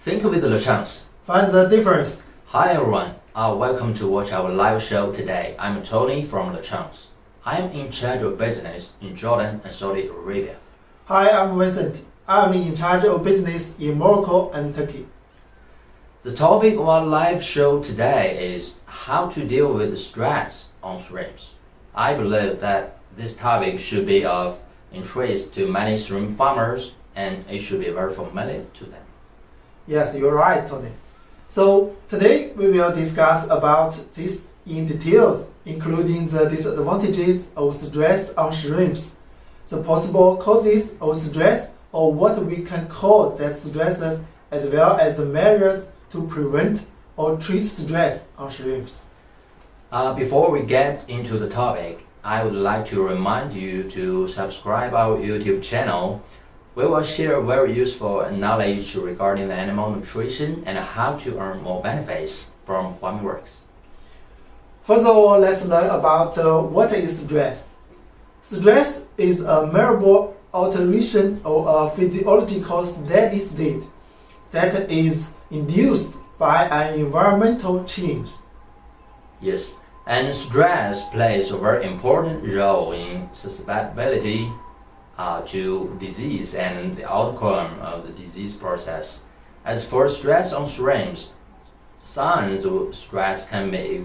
Think with the chance. Find the difference. Hi everyone, welcome to watch our live show today. I'm Tony from the Chance. I am in charge of business in Jordan and Saudi Arabia. Hi, I'm Vincent. I'm in charge of business in Morocco and Turkey. The topic of our live show today is how to deal with stress on shrimps. I believe that this topic should be of interest to many shrimp farmers and it should be very familiar to them. Yes, you're right, Tony. So today we will discuss about this in details, including the disadvantages of stress on shrimps, the possible causes of stress or what we can cause that stresses, as well as the measures to prevent or treat stress on shrimps. Before we get into the topic, I would like to remind you to subscribe our YouTube channel. We will share very useful knowledge regarding the animal nutrition and how to earn more benefits from farming works. First of all, let's learn about what is stress. Stress is a measurable alteration or a physiological steady state that is induced by an environmental change. Yes, and stress plays a very important role in susceptibility to disease and the outcome of the disease process. As for stress on shrimps, signs of stress can be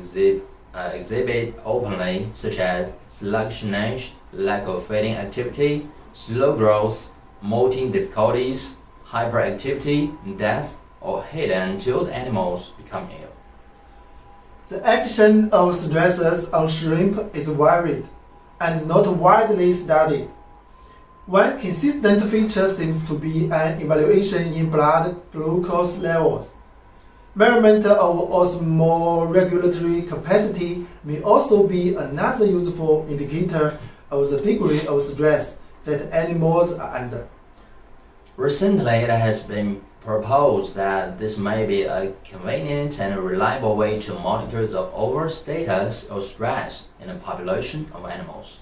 exhibited openly, such as sluggishness, lack of feeding activity, slow growth, molting difficulties, hyperactivity, death, or hidden until the animals become ill. The action of stresses on shrimp is varied and not widely studied. One consistent feature seems to be an evaluation in blood glucose levels. Measurement of osmoregulatory capacity may also be another useful indicator of the degree of stress that animals are under. Recently, it has been proposed that this may be a convenient and reliable way to monitor the overall status of stress in a population of animals.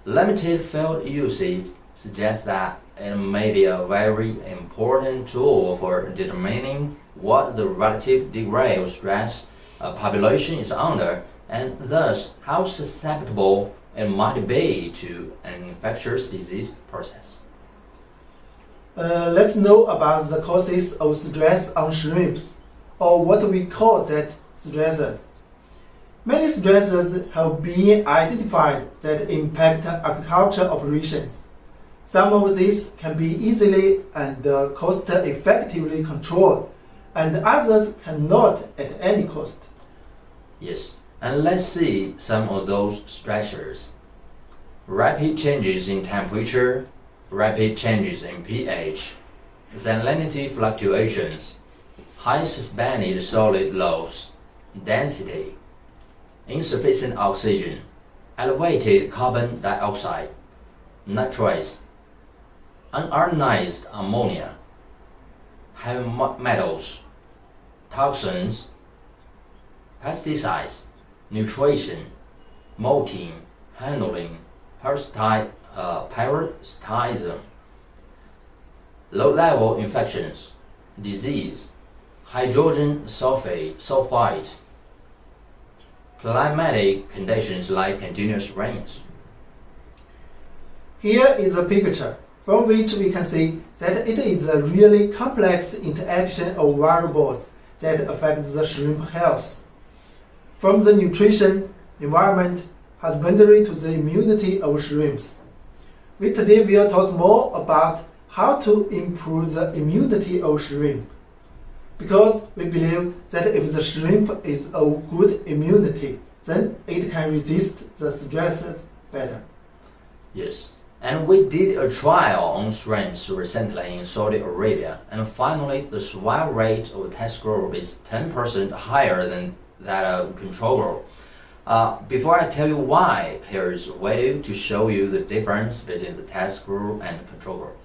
Limited field usage suggests that it may be a very important tool for determining what the relative degree of stress a population is under and thus how susceptible it might be to an infectious disease process. Let's know about the causes of stress on shrimps, or what we call that stressors. Many stressors have been identified that impact agriculture operations. Some of these can be easily and cost-effectively controlled, and others cannot at any cost. Yes, and let's see some of those stressors. Rapid changes in temperature, rapid changes in pH, salinity fluctuations, high suspended solid loss, density, insufficient oxygen, elevated carbon dioxide, nitrates, unionized ammonia, heavy metals, toxins, pesticides, nutrition, molting, handling, parasitism, low-level infections, disease, hydrogen sulfide, climatic conditions like continuous rains. Here is a picture from which we can see that it is a really complex interaction of variables that affect the shrimp health. From the nutrition, environment, husbandry to the immunity of shrimps. We today will talk more about how to improve the immunity of shrimp, because we believe that if the shrimp is of good immunity, then it can resist the stresses better. Yes, and we did a trial on shrimps recently in Saudi Arabia, and finally the survival rate of test group is 10% higher than that of control group. Before I tell you why, here is a video to show you the difference between the test group and control group.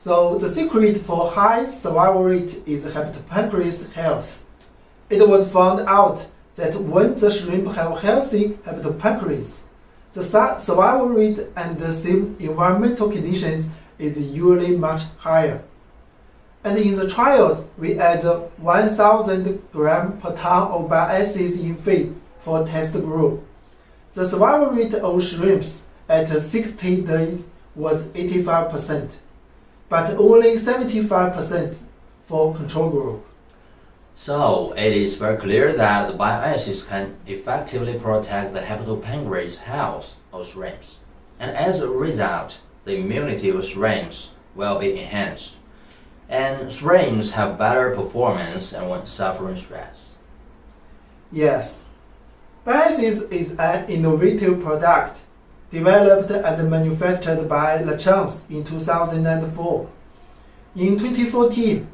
So the secret for high survival rate is hepatopancreas health. It was found out that when the shrimp have healthy hepatopancreas, the survival rate and the same environmental conditions is usually much higher. And in the trials, we add 1,000 grams per ton of bile acids in feed for test group. The survival rate of shrimps at 60 days was 85%, but only 75% for control group. So it is very clear that the bile acids can effectively protect the hepatopancreas health of shrimps, and as a result, the immunity of shrimps will be enhanced, and shrimps have better performance and when suffering stress. Yes, bile acids is an innovative product developed and manufactured by Lachance in 2004. In 2014,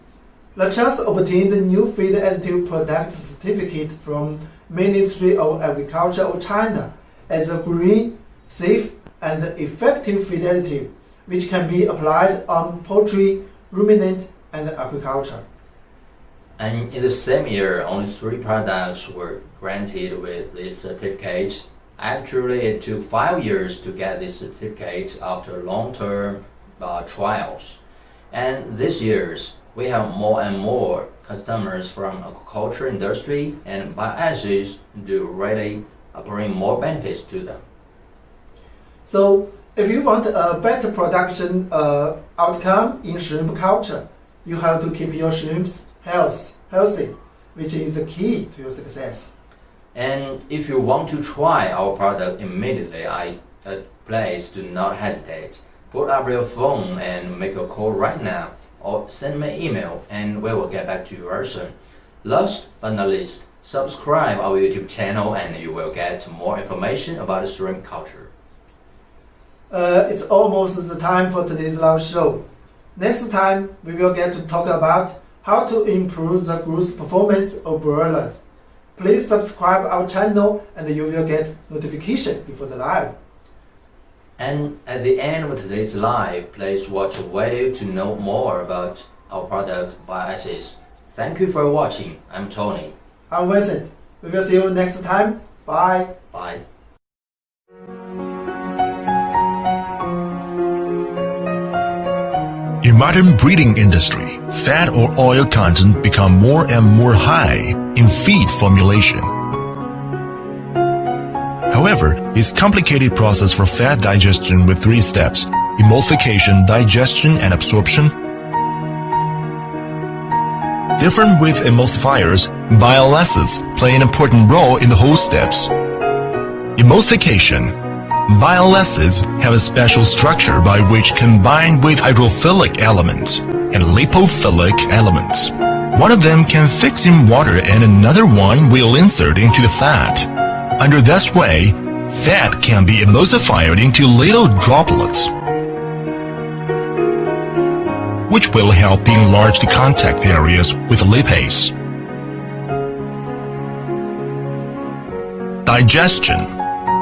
Lachance obtained a new feed additive product certificate from Ministry of Agriculture of China as a green, safe, and effective feed additive, which can be applied on poultry, ruminant, and aquaculture. And in the same year, only 3 products were granted with this certificate. Actually, it took 5 years to get this certificate after long-term trials. And this year, we have more and more customers from aquaculture industry, and bile acids do really bring more benefits to them. So, if you want a better production outcome in shrimp culture, you have to keep your shrimps healthy, which is the key to your success. And if you want to try our product immediately, please do not hesitate. Put up your phone and make a call right now, or send me an email and we will get back to you very soon. Last but not least, subscribe our YouTube channel and you will get more information about the shrimp culture. It's almost the time for today's live show. Next time, we will get to talk about how to improve the growth performance of broilers. Please subscribe our channel and you will get notification before the live. And at the end of today's live, please watch a video to know more about our product bile acids. Thank you for watching. I'm Tony. I'm Vincent. We will see you next time. Bye. Bye. In modern breeding industry, fat or oil content become more and more high in feed formulation. However, it's a complicated process for fat digestion with 3 steps: emulsification, digestion, and absorption. Different with emulsifiers, bile acids play an important role in the whole steps. Emulsification. Bile acids have a special structure by which combine with hydrophilic elements and lipophilic elements. One of them can fix in water and another one will insert into the fat. Under this way, fat can be emulsified into little droplets, which will help enlarge the contact areas with lipase. Digestion.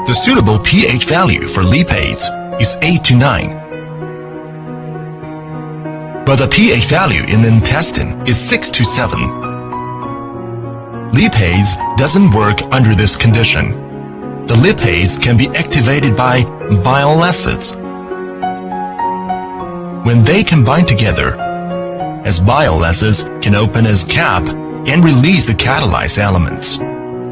The suitable pH value for lipase is 8 to 9. But the pH value in the intestine is 6 to 7. Lipase doesn't work under this condition. The lipase can be activated by bile acids. When they combine together, as bile acids can open its cap and release the catalyzed elements.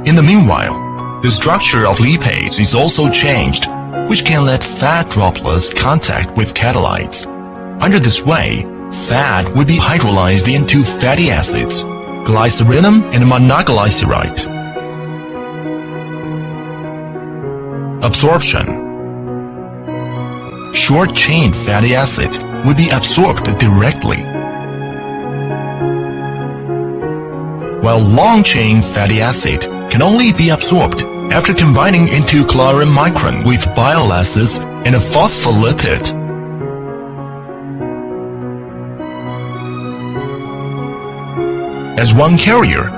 In the meanwhile, the structure of lipase is also changed, which can let fat droplets contact with catalytes. Under this way, fat will be hydrolyzed into fatty acids, glycerinum and monoglyceride. Absorption. Short-chain fatty acid will be absorbed directly, while long-chain fatty acid can only be absorbed after combining into chloramicron with bile acids and a phospholipid. As one carrier,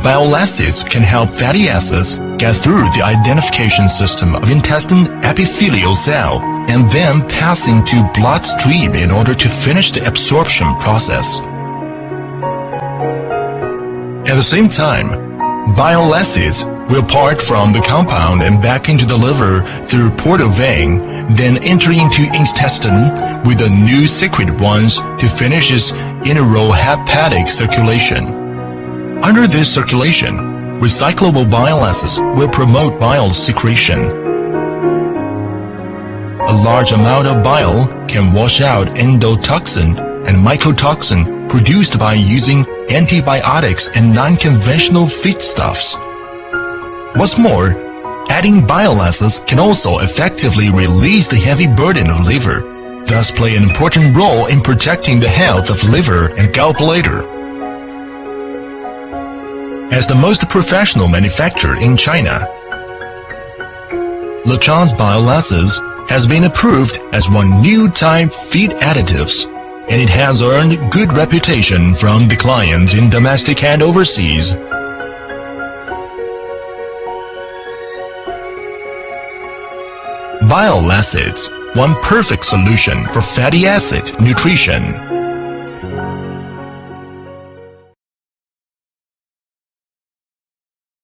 bile acids can help fatty acids get through the identification system of intestine epithelial cell and then passing to bloodstream in order to finish the absorption process. At the same time, bile acids will part from the compound and back into the liver through portal vein, then enter into intestine with the new secreted ones to finish its enterohepatic circulation. Under this circulation, recyclable bile acids will promote bile secretion. A large amount of bile can wash out endotoxin and mycotoxin produced by using antibiotics and non-conventional feedstuffs. What's more, adding bile acids can also effectively release the heavy burden of liver, thus play an important role in protecting the health of liver and gallbladder. As the most professional manufacturer in China, Lechon's bile acids has been approved as one new type feed additives, and it has earned good reputation from the clients in domestic and overseas. Bile acids, one perfect solution for fatty acid nutrition.